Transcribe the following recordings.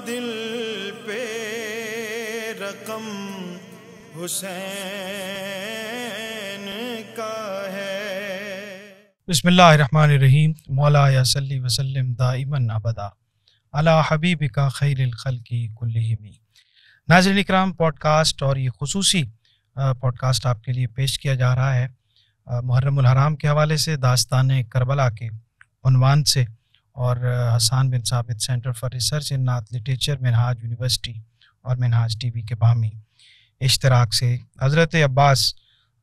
دل پہ رقم حسین کا ہے۔ بسم اللہ الرحمن الرحیم۔ مولا یا صلی وسلم دائما ابدا علی حبیبک خیر الخلق کلہم۔ ناظرین اکرام، پوڈ کاسٹ اور یہ خصوصی پوڈ کاسٹ آپ کے لیے پیش کیا جا رہا ہے محرم الحرام کے حوالے سے، داستان کربلا کے عنوان سے، اور حسان بن ثابت سینٹر فار ریسرچ ان نعت لٹریچر، منہاج یونیورسٹی اور منہاج ٹی وی کے باہمی اشتراک سے حضرت عباس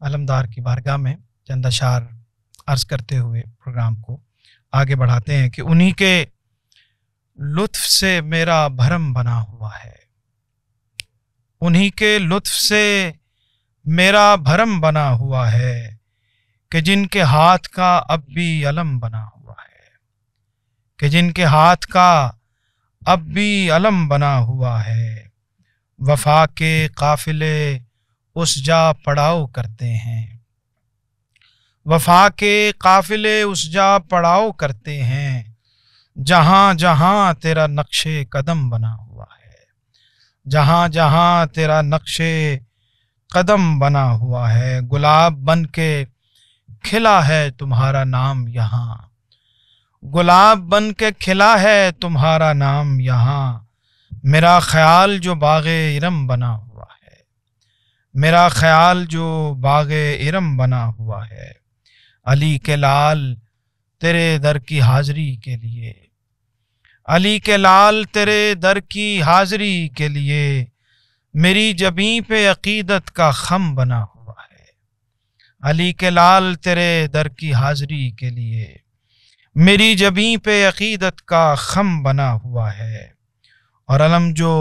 علمدار کی بارگاہ میں چند اشعار عرض کرتے ہوئے پروگرام کو آگے بڑھاتے ہیں کہ انہی کے لطف سے میرا بھرم بنا ہوا ہے، انہی کے لطف سے میرا بھرم بنا ہوا ہے، کہ جن کے ہاتھ کا اب بھی علم بنا ہوا ہے، کہ جن کے ہاتھ کا اب بھی علم بنا ہوا ہے، وفا کے قافلے اس جا پڑاؤ کرتے ہیں، وفا کے قافلے اس جا پڑاؤ کرتے ہیں، جہاں جہاں تیرا نقش قدم بنا ہوا ہے، جہاں جہاں تیرا نقش قدم بنا ہوا ہے، گلاب بن کے کھلا ہے تمہارا نام یہاں، گلاب بن کے کھلا ہے تمہارا نام یہاں، میرا خیال جو باغ ارم بنا ہوا ہے، میرا خیال جو باغ ارم بنا ہوا ہے، علی کے لال تیرے در کی حاضری کے لیے، علی کے لال تیرے در کی حاضری کے لیے، میری جبیں پہ عقیدت کا خم بنا ہوا ہے، علی کے لال تیرے در کی حاضری کے لیے، میری جبیں پہ عقیدت کا خم بنا ہوا ہے، اور علم جو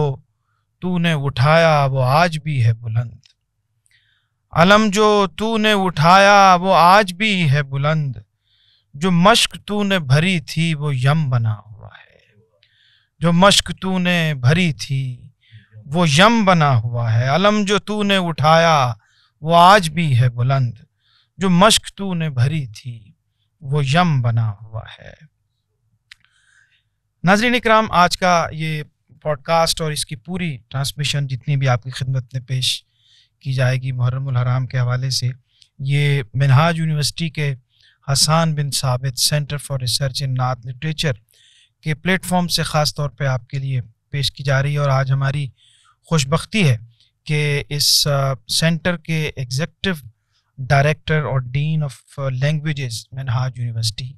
تو نے اٹھایا وہ آج بھی ہے بلند، علم جو تو نے اٹھایا وہ آج بھی ہے بلند، جو مشق تو نے بھری تھی وہ یم بنا ہوا ہے، جو مشق تو نے بھری تھی وہ یم بنا ہوا ہے، علم جو تو نے اٹھایا وہ آج بھی ہے بلند، جو مشق تو نے بھری تھی وہ یم بنا ہوا ہے۔ ناظرین اکرام، آج کا یہ پوڈ کاسٹ اور اس کی پوری ٹرانسمیشن جتنی بھی آپ کی خدمت میں پیش کی جائے گی محرم الحرام کے حوالے سے، یہ منہاج یونیورسٹی کے حسان بن ثابت سینٹر فار ریسرچ ان نعت لٹریچر کے پلیٹ فارم سے خاص طور پہ آپ کے لیے پیش کی جا رہی ہے، اور آج ہماری خوش بختی ہے کہ اس سینٹر کے ایگزیکٹو ڈائریکٹر اور ڈین آف لینگویجز منہاج یونیورسٹی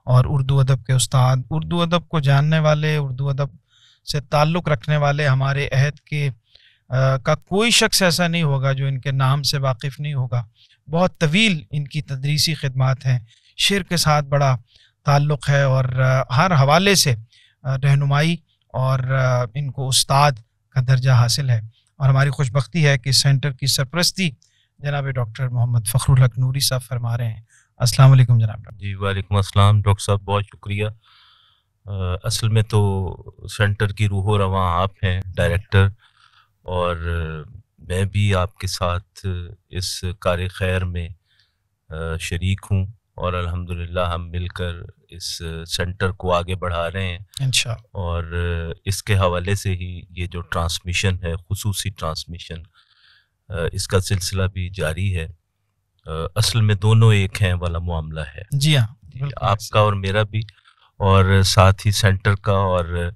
اور اردو ادب کے استاد، اردو ادب کو جاننے والے، اردو ادب سے تعلق رکھنے والے ہمارے عہد کے کا کوئی شخص ایسا نہیں ہوگا جو ان کے نام سے واقف نہیں ہوگا۔ بہت طویل ان کی تدریسی خدمات ہیں، شعر کے ساتھ بڑا تعلق ہے، اور ہر حوالے سے رہنمائی اور ان کو استاد کا درجہ حاصل ہے، اور ہماری خوش بختی ہے کہ سینٹر کی سرپرستی جناب ڈاکٹر محمد فخر الحق نوری صاحب فرما رہے ہیں۔ السلام علیکم جناب ڈاکٹر۔ جی وعلیکم السلام ڈاکٹر صاحب، بہت شکریہ۔ اصل میں تو سینٹر کی روح و رواں آپ ہیں، ڈائریکٹر، اور میں بھی آپ کے ساتھ اس کار خیر میں شریک ہوں، اور الحمدللہ ہم مل کر اس سینٹر کو آگے بڑھا رہے ہیں انشاءاللہ، اور اس کے حوالے سے ہی یہ جو ٹرانسمیشن ہے، خصوصی ٹرانسمیشن، اس کا سلسلہ بھی جاری ہے۔ اصل میں دونوں ایک ہیں والا معاملہ ہے، جی ہاں، آپ کا اور میرا بھی، اور ساتھ ہی سینٹر کا اور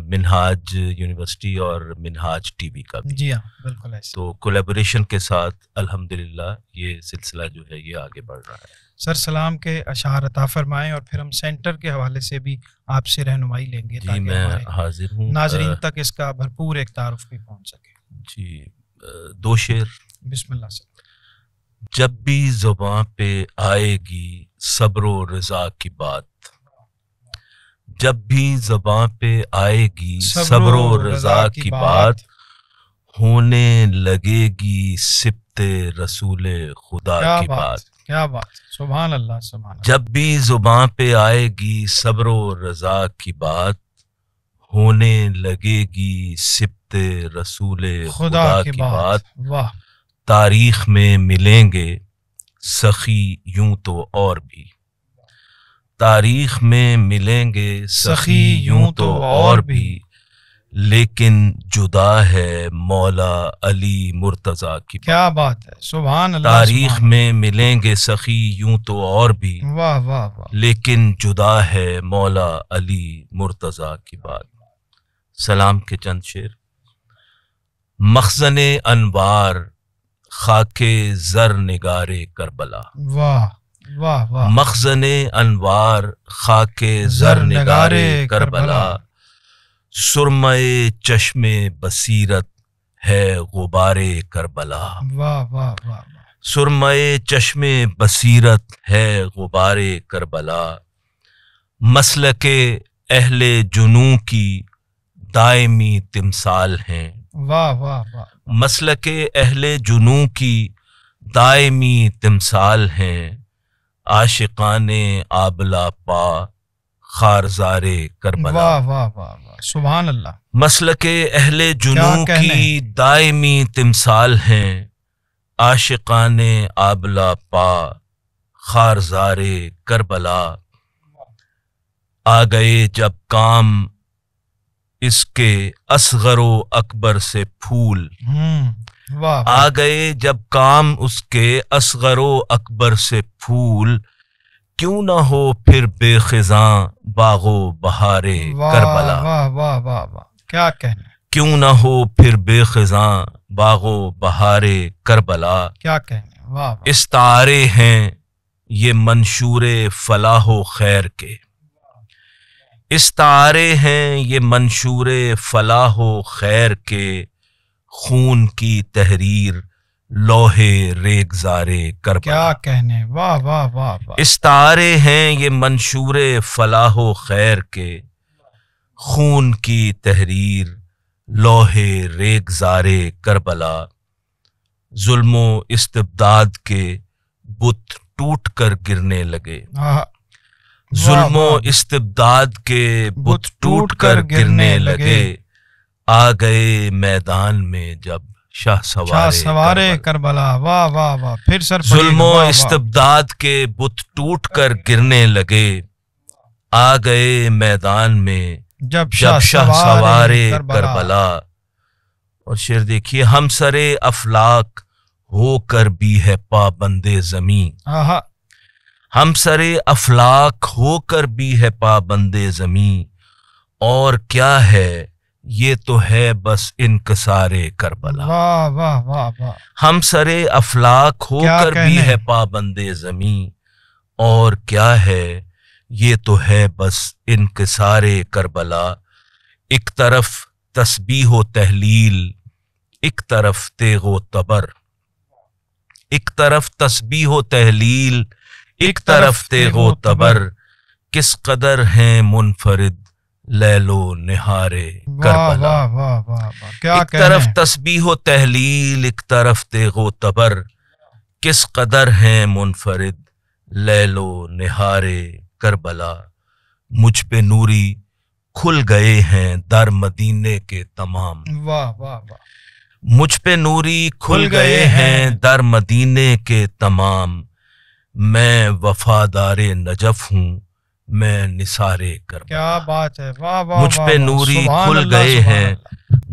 منہاج یونیورسٹی اور منہاج ٹی وی کا بھی۔ جی ہاں، بالکل ایسے۔ تو کولیبوریشن کے ساتھ الحمدللہ یہ سلسلہ جو ہے یہ آگے بڑھ رہا ہے۔ سر سلام کے اشعار عطا فرمائیں، اور پھر ہم سینٹر کے حوالے سے بھی آپ سے رہنمائی لیں گے جی تاکہ میں ہمارے حاضر ہوں۔ ناظرین تک اس کا بھرپور ایک تعارف بھی پہنچ سکے۔ جی دو شعر۔ بسم اللہ سے۔ جب بھی زباں پہ آئے گی صبر و رضا کی بات، جب بھی زباں پہ آئے گی صبر و رضا کی بات، ہونے لگے گی سبت رسول خدا کی بات۔ کیا بات، سبحان اللہ، سبحان اللہ۔ جب بھی زباں پہ آئے گی صبر و رضا کی بات، ہونے لگے گی سبت رسول خدا کی بات، واہ، تاریخ میں ملیں گے سخی یوں تو اور بھی، تاریخ میں ملیں گے سخی یوں تو اور بھی، لیکن جدا ہے مولا علی مرتضیٰ کی بات. کیا بات ہے، سبحان اللہ. تاریخ سبحان میں ملیں گے سخی یوں تو اور بھی، اللہ. واہ واہ واہ. لیکن جدا ہے مولا علی مرتضیٰ کی بات. سلام کے چند شعر. مخزن انوار خاک زر نگار کربلا. واہ واہ واہ. مخزن انوار خاک زر نگار کربلا، سرمے چشم بصیرت ہے غبار کربلا. واہ واہ واہ. سرمے چشم بصیرت ہے غبار کربلا، مسلک اہل جنوں کی دائمی تمثال ہیں. واہ واہ واہ. مسلک اہل جنوں کی دائمی تمثال ہیں، عاشقان آبلا پا خارزار کربلا. واہ واہ واہ واہ. سبحان اللہ. مسلک اہل جنوں کی دائمی تمثال ہیں، عاشقان آبلا پا خارزار کربلا. آ گئے جب کام اس کے اصغر و اکبر سے پھول. واہ. آ گئے جب کام اس کے اصغر و اکبر سے پھول، کیوں نہ ہو پھر بے خزاں باغ و بہار کربلا. واہ واہ واہ واہ. کیا کہنا. کیوں نہ ہو پھر بے خزاں باغ و بہار کربلا. کیا کہنا. واہ. استعارے ہیں یہ منشور فلاح و خیر کے. استعارے ہیں یہ منشور فلاح و خیر کے، خون کی تحریر لوہے ریگزار کربلا. کیا کہنے. واہ واہ واہ واہ. استعارے ہیں یہ منشور فلاح و خیر کے، خون کی تحریر لوہے ریگزار کربلا. ظلم و استبداد کے بت ٹوٹ کر گرنے لگے. ظلم و استبداد کے بت ٹوٹ کر گرنے لگے، آ گئے میدان میں جب شاہ سوارے کربلا. واہ واہ واہ. پھر سر. ظلم و استبداد کے بت ٹوٹ کر گرنے لگے، آ گئے میدان میں جب شاہ سوارے کربلا. اور شعر دیکھیے. ہم سرے افلاک ہو کر بھی ہے پابندے زمین. ہم سرے افلاک ہو کر بھی ہے پابندے زمین، اور کیا ہے یہ تو ہے بس انکسار کربلا. واہ واہ واہ واہ. ہم سرے افلاک ہو کر بھی ہے پابندے زمین، اور کیا ہے یہ تو ہے بس انکسار کربلا. ایک طرف تسبیح و تحلیل، ایک طرف تیغ و تبر. ایک طرف تسبیح و تحلیل، ایک طرف تیغ و تبر، کس قدر ہیں منفرد لیل و نہار کربلا. ایک طرف تسبیح و تحلیل، ایک طرف تیغ و تبر، کس قدر ہیں منفرد لیل و نہار کربلا. مجھ پہ نوری کھل گئے ہیں در مدینے کے تمام. واہ واہ واہ. مجھ پہ نوری کھل گئے ہیں در مدینے کے تمام، میں وفادار نجف ہوں میں نثار کربلا. کیا بات ہے. واہ واہ. مجھ پہ نوری کھل گئے ہیں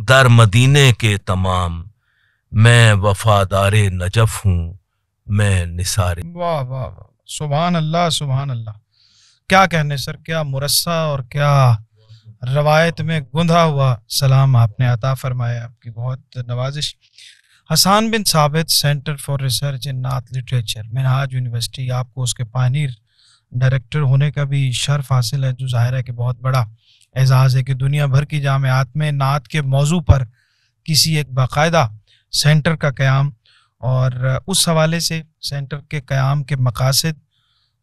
در مدینے کے تمام، میں وفادار نجف ہوں میں نثار. واہ واہ واہ. سبحان اللہ سبحان اللہ. کیا کہنے سر. کیا مرصع اور کیا روایت میں گندھا ہوا سلام آپ نے عطا فرمایا. آپ کی بہت نوازش. حسان بن ثابت، سینٹر فار ریسرچ ان نعت لٹریچر، منہاج یونیورسٹی. آپ کو اس کے پائنیر ڈائریکٹر ہونے کا بھی شرف حاصل ہے، جو ظاہر ہے کہ بہت بڑا اعزاز ہے کہ دنیا بھر کی جامعات میں نعت کے موضوع پر کسی ایک باقاعدہ سینٹر کا قیام، اور اس حوالے سے سینٹر کے قیام کے مقاصد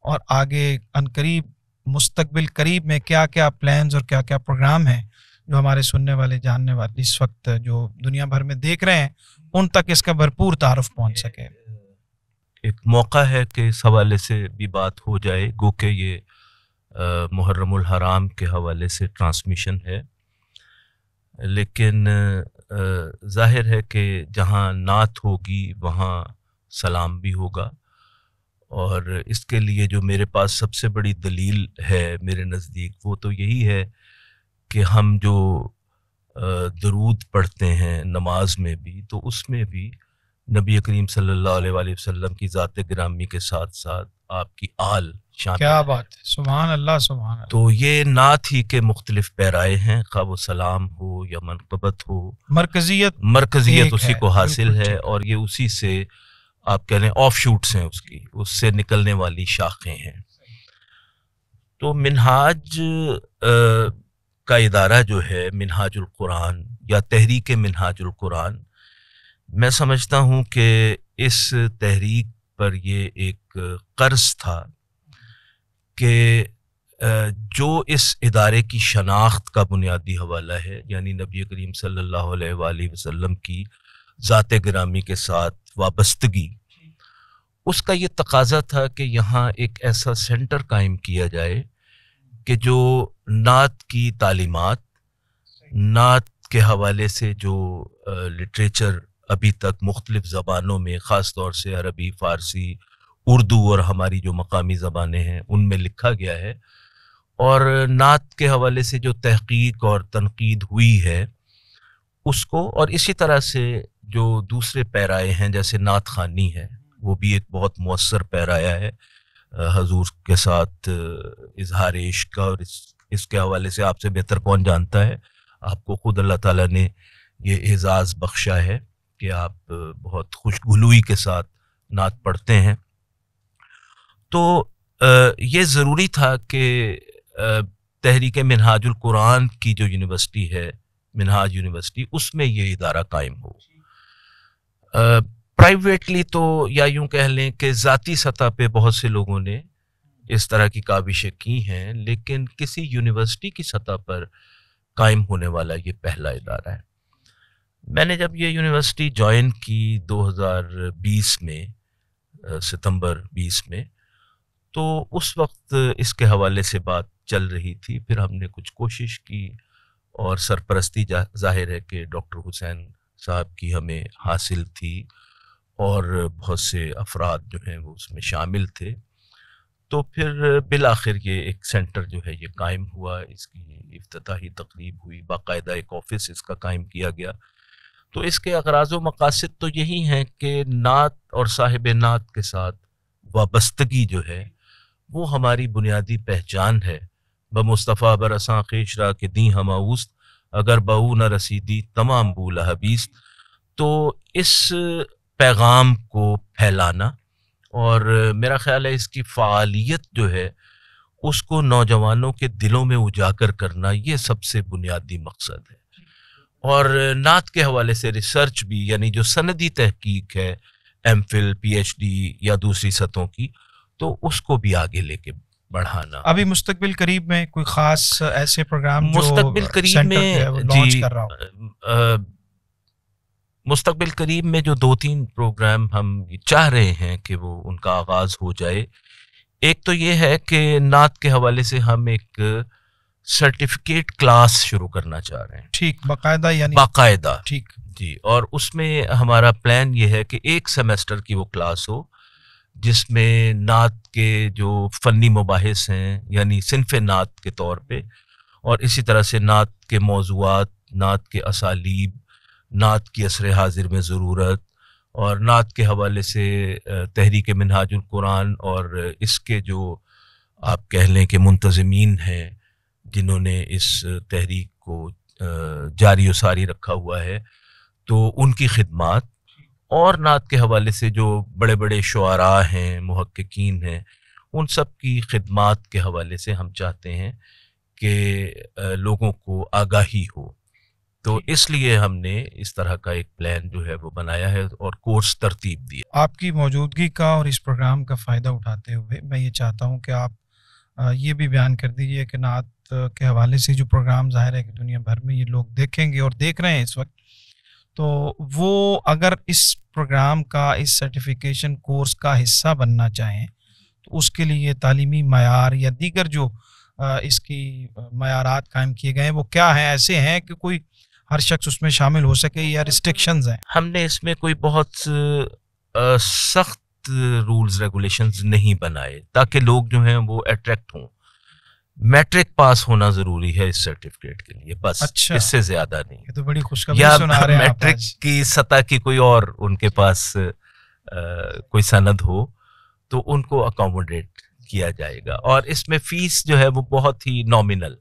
اور آگے عنقریب مستقبل قریب میں کیا کیا پلانز اور کیا کیا پروگرام ہیں جو ہمارے سننے والے جاننے والے اس وقت جو دنیا بھر میں دیکھ رہے ہیں ان تک اس کا بھرپور تعارف پہنچ سکے. ایک موقع ہے کہ اس حوالے سے بھی بات ہو جائے، گو کہ یہ محرم الحرام کے حوالے سے ٹرانسمیشن ہے، لیکن ظاہر ہے کہ جہاں نعت ہوگی وہاں سلام بھی ہوگا. اور اس کے لیے جو میرے پاس سب سے بڑی دلیل ہے میرے نزدیک وہ تو یہی ہے کہ ہم جو درود پڑھتے ہیں نماز میں بھی، تو اس میں بھی نبی کریم صلی اللہ علیہ وآلہ وسلم کی ذات گرامی کے ساتھ ساتھ آپ کی آل شامل کیا ہے۔ بات ہے، سبحان اللہ سبحان اللہ۔ تو یہ نعت ہی کے مختلف پیرائے ہیں، خواہ وہ سلام ہو یا منقبت ہو، مرکزیت مرکزیت ایک اسی ہے، کو حاصل بالکل ہے، ٹھیک۔ اور یہ اسی سے آپ کہہ لیں آف شوٹس ہیں، اس سے نکلنے والی شاخیں ہیں۔ تو منہاج کا ادارہ جو ہے، منہاج القرآن یا تحریک منہاج القرآن، میں سمجھتا ہوں کہ اس تحریک پر یہ ایک قرض تھا کہ جو اس ادارے کی شناخت کا بنیادی حوالہ ہے، یعنی نبی کریم صلی اللہ علیہ وآلہ وسلم کی ذات گرامی کے ساتھ وابستگی، اس کا یہ تقاضا تھا کہ یہاں ایک ایسا سینٹر قائم کیا جائے کہ جو نعت کی تعلیمات، نعت کے حوالے سے جو لٹریچر ابھی تک مختلف زبانوں میں، خاص طور سے عربی، فارسی، اردو اور ہماری جو مقامی زبانیں ہیں ان میں لکھا گیا ہے، اور نعت کے حوالے سے جو تحقیق اور تنقید ہوئی ہے اس کو، اور اسی طرح سے جو دوسرے پیرائے ہیں جیسے نعت خوانی ہے، وہ بھی ایک بہت مؤثر پیرایا ہے حضور کے ساتھ اظہار عشق کا، اور اس کے حوالے سے آپ سے بہتر کون جانتا ہے، آپ کو خود اللہ تعالیٰ نے یہ اعزاز بخشا ہے کہ آپ بہت خوشگلوئی کے ساتھ نعت پڑھتے ہیں۔ تو یہ ضروری تھا کہ تحریک منہاج القرآن کی جو یونیورسٹی ہے، منہاج یونیورسٹی، اس میں یہ ادارہ قائم ہو۔ پرائیویٹلی تو یا یوں کہہ لیں کہ ذاتی سطح پہ بہت سے لوگوں نے اس طرح کی کاوشیں کی ہیں، لیکن کسی یونیورسٹی کی سطح پر قائم ہونے والا یہ پہلا ادارہ ہے۔ میں نے جب یہ یونیورسٹی جوائن کی 2020 میں، ستمبر 20 میں، تو اس وقت اس کے حوالے سے بات چل رہی تھی، پھر ہم نے کچھ کوشش کی، اور سرپرستی ظاہر ہے کہ ڈاکٹر حسین صاحب کی ہمیں حاصل تھی، اور بہت سے افراد جو ہیں وہ اس میں شامل تھے۔ تو پھر بالآخر یہ ایک سینٹر جو ہے یہ قائم ہوا، اس کی افتتاحی تقریب ہوئی، باقاعدہ ایک آفس اس کا قائم کیا گیا۔ تو اس کے اغراض و مقاصد تو یہی ہیں کہ نعت اور صاحب نعت کے ساتھ وابستگی جو ہے وہ ہماری بنیادی پہچان ہے۔ بمصطفیٰ برساں خیش را کے دیں ہماؤست، اگر بہو نہ رسیدی تمام بولا حبیست۔ تو اس پیغام کو پھیلانا، اور میرا خیال ہے اس کی فعالیت جو ہے اس کو نوجوانوں کے دلوں میں اجاگر کرنا، یہ سب سے بنیادی مقصد ہے۔ اور نعت کے حوالے سے ریسرچ بھی، یعنی جو سندی تحقیق ہے، M Phil, P H D یا دوسری سطحوں کی، تو اس کو بھی آگے لے کے بڑھانا۔ ابھی مستقبل قریب میں کوئی خاص ایسے پروگرام جو مستقبل قریب سینٹر میں جو ہے وہ لانچ کر رہا ہو؟ مستقبل قریب میں جو 2-3 پروگرام ہم چاہ رہے ہیں کہ وہ ان کا آغاز ہو جائے۔ ایک تو یہ ہے کہ نعت کے حوالے سے ہم ایک سرٹیفکیٹ کلاس شروع کرنا چاہ رہے ہیں، ٹھیک، باقاعدہ، یعنی باقاعدہ، ٹھیک جی، اور اس میں ہمارا پلان یہ ہے کہ ایک سیمیسٹر کی وہ کلاس ہو جس میں نعت کے جو فنی مباحث ہیں، یعنی صنف نعت کے طور پہ، اور اسی طرح سے نعت کے موضوعات، نعت کے اسالیب، نعت کی عصر حاضر میں ضرورت، اور نعت کے حوالے سے تحریک منہاج القرآن اور اس کے جو آپ کہہ لیں کہ منتظمین ہیں جنہوں نے اس تحریک کو جاری و ساری رکھا ہوا ہے، تو ان کی خدمات، اور نعت کے حوالے سے جو بڑے بڑے شعراء ہیں، محققین ہیں، ان سب کی خدمات کے حوالے سے ہم چاہتے ہیں کہ لوگوں کو آگاہی ہو۔ تو اس لیے ہم نے اس طرح کا ایک پلان جو ہے وہ بنایا ہے اور کورس ترتیب دیا۔ آپ کی موجودگی کا اور اس پروگرام کا فائدہ اٹھاتے ہوئے میں یہ چاہتا ہوں کہ آپ یہ بھی بیان کر دیجئے کہ نعت کے حوالے سے جو پروگرام ظاہر ہے کہ دنیا بھر میں یہ لوگ دیکھیں گے اور دیکھ رہے ہیں اس وقت، تو وہ اگر اس پروگرام کا، اس سرٹیفیکیشن کورس کا حصہ بننا چاہیں تو اس کے لیے تعلیمی معیار یا دیگر جو اس کی معیارات قائم کیے گئے ہیں وہ کیا ہیں؟ ایسے ہیں کہ کوئی ہر شخص اس میں شامل ہو سکے یا ریسٹرکشنز ہیں؟ ہم نے اس میں کوئی بہت سخت رولز ریگولیشنز نہیں بنائے تاکہ لوگ جو ہیں وہ اٹریکٹ ہوں، میٹرک پاس ہونا ضروری ہے اس سرٹیفکیٹ کے لیے، بس اچھا، اس سے زیادہ نہیں. یہ تو بڑی خوشخبری یا سنا رہے ہیں آپ میٹرک آج. کی سطح کی کوئی اور ان کے پاس کوئی سند ہو تو ان کو اکوموڈیٹ کیا جائے گا. اور اس میں فیس جو ہے وہ بہت ہی نامنل،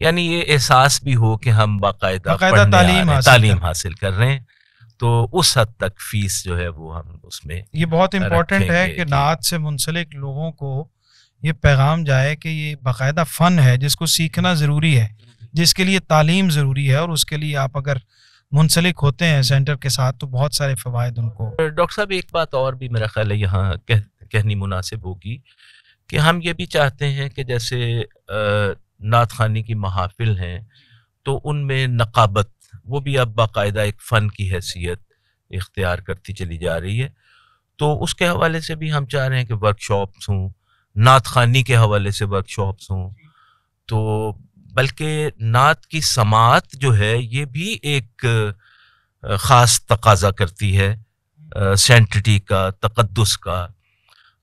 یعنی یہ احساس بھی ہو کہ ہم باقاعدہ تعلیم حاصل کر رہے ہیں، تو اس حد تک فیس جو ہے وہ ہم اس میں. یہ بہت امپورٹنٹ ہے کہ نعت سے منسلک لوگوں کو یہ پیغام جائے کہ یہ باقاعدہ فن ہے جس کو سیکھنا ضروری ہے، جس کے لیے تعلیم ضروری ہے، اور اس کے لیے آپ اگر منسلک ہوتے ہیں سینٹر کے ساتھ تو بہت سارے فوائد ان کو. ڈاکٹر صاحب ایک بات اور بھی میرا خیال ہے یہاں کہنی مناسب ہوگی کہ ہم یہ بھی چاہتے ہیں کہ جیسے نعت خوانی کی محافل ہیں تو ان میں نقابت وہ بھی اب باقاعدہ ایک فن کی حیثیت اختیار کرتی چلی جا رہی ہے، تو اس کے حوالے سے بھی ہم چاہ رہے ہیں کہ ورک شاپس ہوں، نعت خوانی کے حوالے سے ورک شاپس ہوں. تو بلکہ نعت کی سماعت جو ہے یہ بھی ایک خاص تقاضا کرتی ہے سینٹٹی کا، تقدس کا.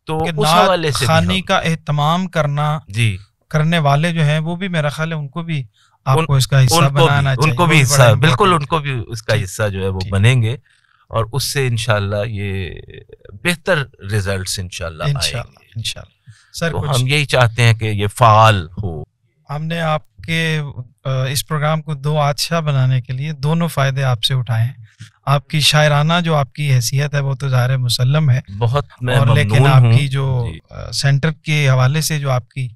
تو اس حوالے سے خوانی کا اہتمام کرنے والے جو ہیں وہ بھی میرا خیال ہے ان کو بھی آپ کو اس کا حصہ بنانا چاہیے. ان کو بھی حصہ، بالکل ان کو بھی اس کا حصہ جو ہے وہ بنیں گے، اور اس سے انشاءاللہ یہ بہتر ریزلٹس انشاءاللہ آئیں گے. سر تو ہم یہی چاہتے ہیں کہ یہ فعال ہو. ہم نے آپ کے اس پروگرام کو 2 آتشاہ بنانے کے لیے دونوں فائدے آپ سے اٹھائے ہیں. آپ کی شاعرانہ جو آپ کی حیثیت ہے وہ تو ظاہر مسلم ہے بہت، اور لیکن آپ کی جو سینٹر کے حوالے سے جو آپ کی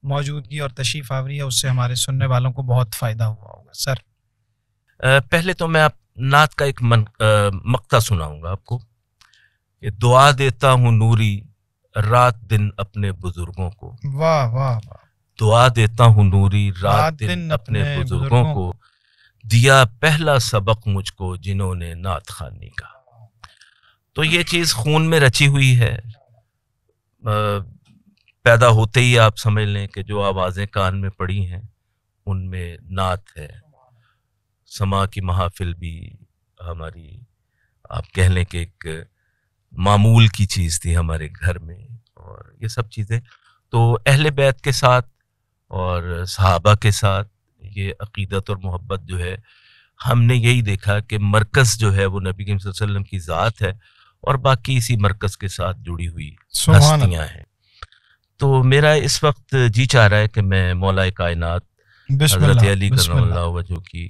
موجودگی اور تشریف آوری ہے اس سے ہمارے سننے والوں کو بہت فائدہ ہوا ہوگا. سر پہلے تو میں نعت کا ایک مقطع سناؤں گا آپ کو کہ دعا دیتا ہوں نوری رات دن اپنے بزرگوں کو. واہ واہ واہ. دعا دیتا ہوں نوری رات دن اپنے بزرگوں کو، دیا پہلا سبق مجھ کو جنہوں نے نعت خوانی کا. تو یہ چیز خون میں رچی ہوئی ہے، پیدا ہوتے ہی آپ سمجھ لیں کہ جو آوازیں کان میں پڑی ہیں ان میں نعت ہے. سما کی محافل بھی ہماری آپ کہہ لیں کہ ایک معمول کی چیز تھی ہمارے گھر میں، اور یہ سب چیزیں تو اہل بیت کے ساتھ اور صحابہ کے ساتھ یہ عقیدت اور محبت جو ہے ہم نے یہی دیکھا کہ مرکز جو ہے وہ نبی کریم صلی اللہ علیہ وسلم کی ذات ہے اور باقی اسی مرکز کے ساتھ جڑی ہوئی ہستیاں ہیں. تو میرا اس وقت جی چاہ رہا ہے کہ میں مولا کائنات حضرت علی کرم اللہ وجہ کی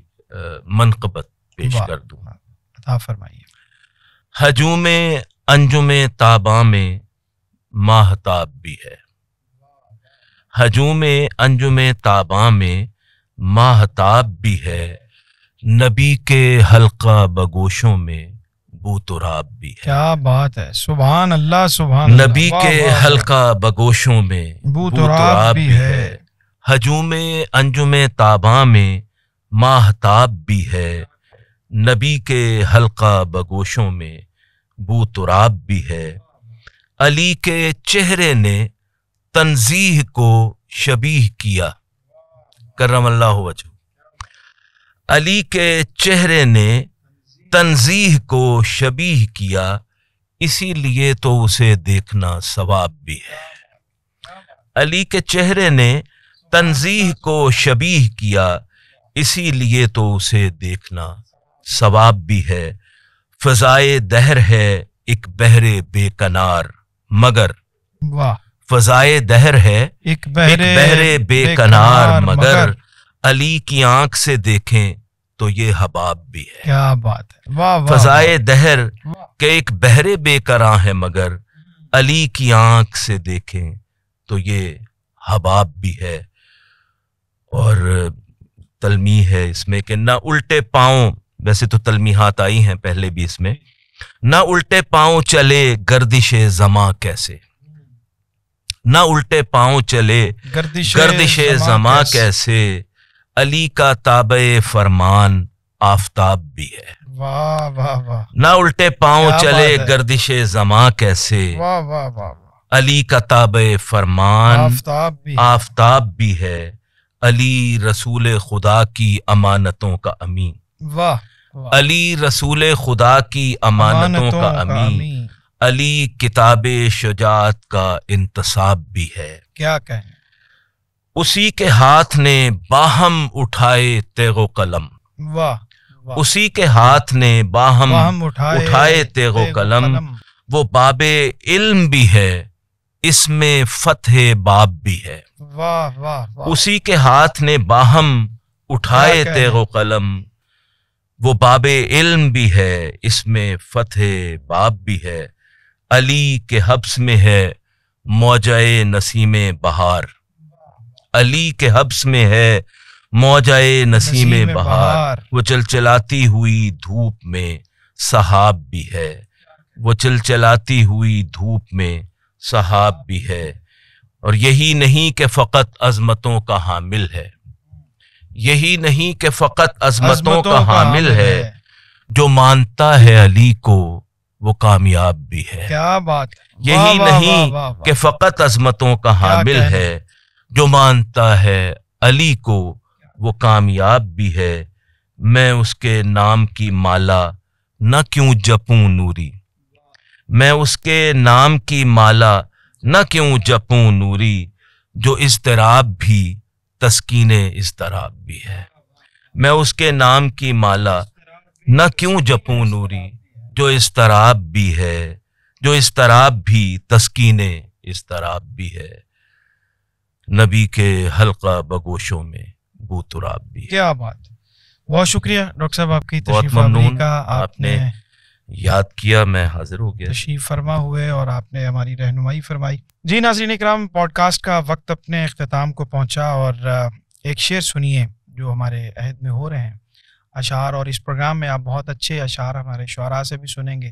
منقبت پیش کر دوں. عطا فرمائیے. ہجوم انجم تاباں میں ماہتاب بھی ہے، ہجوم انجم تاباں میں ماہتاب بھی ہے، نبی کے حلقہ بگوشوں میں بو تراب بھی ہے. کیا بات ہے، سبحان اللہ سبحان اللہ. نبی کے حلقہ بگوشوں میں بو تراب بھی ہے، ہجوم انجم تاباں میں ماہتاب بھی ہے، نبی کے حلقہ بگوشوں میں بو تراب بھی ہے. علی کے چہرے نے تنزیہ کو شبیہ کیا، کرم اللہ وجہ. علی کے چہرے نے تنزیہ کو شبیہ کیا، اسی لیے تو اسے دیکھنا ثواب بھی ہے. علی کے چہرے نے تنزیہ کو شبیہ کیا، اسی لیے تو اسے دیکھنا ثواب بھی ہے. فضائے دہر ہے ایک بحر بے کنار مگر، واہ. فضائے دہر ہے ایک بحر بے کنار مگر، علی کی آنکھ سے دیکھیں تو یہ حباب بھی ہے. کیا بات ہے، واہ واہ. فضائے دہر کہ ایک بحر بے کراں ہے مگر، علی کی آنکھ سے دیکھیں تو یہ حباب بھی ہے. اور تلمیح ہے اس میں کہ نہ الٹے پاؤں، ویسے تو تلمیحات آئی ہیں پہلے بھی اس میں، نہ الٹے پاؤں چلے گردش زماں کیسے، نہ الٹے پاؤں چلے گردش زماں کیسے، علی کا تابع فرمان آفتاب بھی ہے. واہ واہ واہ. نہ الٹے پاؤں چلے گردش زماں کیسے، واہ واہ واہ. علی کا تابع فرمان آفتاب بھی ہے، علی رسول خدا کی امانتوں کا امین. واہ. علی رسول خدا کی امانتوں کا امین، علی کتاب شجاعت کا انتصاب بھی ہے. کیا کہیں. اسی کے ہاتھ نے باہم اٹھائے تیغ و قلم، واہ واہ، اسی کے ہاتھ نے باہم باہم اٹھائے تیغ و قلم، وہ باب علم بھی ہے اس میں فتح باب بھی ہے۔ واہ واہ واہ، اسی کے ہاتھ نے باہم اٹھائے کیا تیغ و قلم، وہ باب علم بھی ہے اس میں فتح باب بھی ہے۔ علی کے حبس میں ہے موجۂ نسیم بہار، علی کے حبس میں ہے موجۂ نسیم بہار، وہ چلچلاتی ہوئی دھوپ میں سحاب بھی ہے، وہ چلچلاتی ہوئی دھوپ میں سحاب بھی ہے۔ اور یہی نہیں کہ فقط عظمتوں کا حامل ہے، یہی نہیں کہ فقط عظمتوں کا حامل ہے، جو مانتا ہے علی کو وہ کامیاب بھی ہے۔ کیا بات، یہی نہیں کہ فقط عظمتوں کا حامل ہے، جو مانتا ہے علی کو وہ کامیاب بھی ہے۔ میں اس کے نام کی مالا نہ کیوں جپوں نوری، میں اس کے نام کی مالا نہ کیوں جپوں نوری، جو اضطراب بھی تسکین اضطراب بھی ہے۔ میں اس کے نام کی مالا نہ کیوں جپوں نوری، جو اضطراب بھی ہے، جو اضطراب بھی تسکین اضطراب بھی ہے۔ نبی کے حلقہ بگوشوں میں بو تراب بھی ہے۔ کیا بات، بہت شکریہ ڈاکٹر صاحب آپ کی بہت تشریف آوری ممنون، کا، آپ نے یاد کیا، میں حاضر ہو گیا۔ تشریف فرما ہوئے اور آپ نے ہماری رہنمائی فرمائی۔ جی ناظرین اکرام، پوڈ کاسٹ کا وقت اپنے اختتام کو پہنچا اور ایک شعر سنیے جو ہمارے عہد میں ہو رہے ہیں اشعار، اور اس پروگرام میں آپ بہت اچھے اشعار ہمارے شعراء سے بھی سنیں گے۔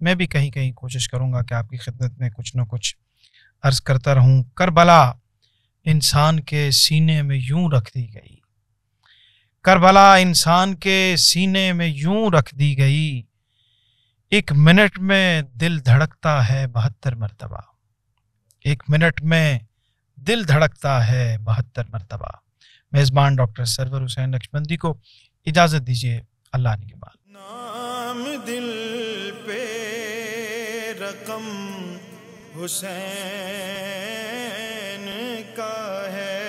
میں بھی کہیں کہیں کوشش کروں گا کہ آپ کی خدمت میں کچھ نہ کچھ عرض کرتا رہوں۔ کربلا انسان کے سینے میں یوں رکھ دی گئی، کربلا انسان کے سینے میں یوں رکھ دی گئی، ایک منٹ میں دل دھڑکتا ہے 72 مرتبہ، ایک منٹ میں دل دھڑکتا ہے 72 مرتبہ۔ میزبان ڈاکٹر سرور حسین نقشبندی کو اجازت دیجیے، اللہ نگہبان۔ نام دل پہ رقم حسین کا ہے،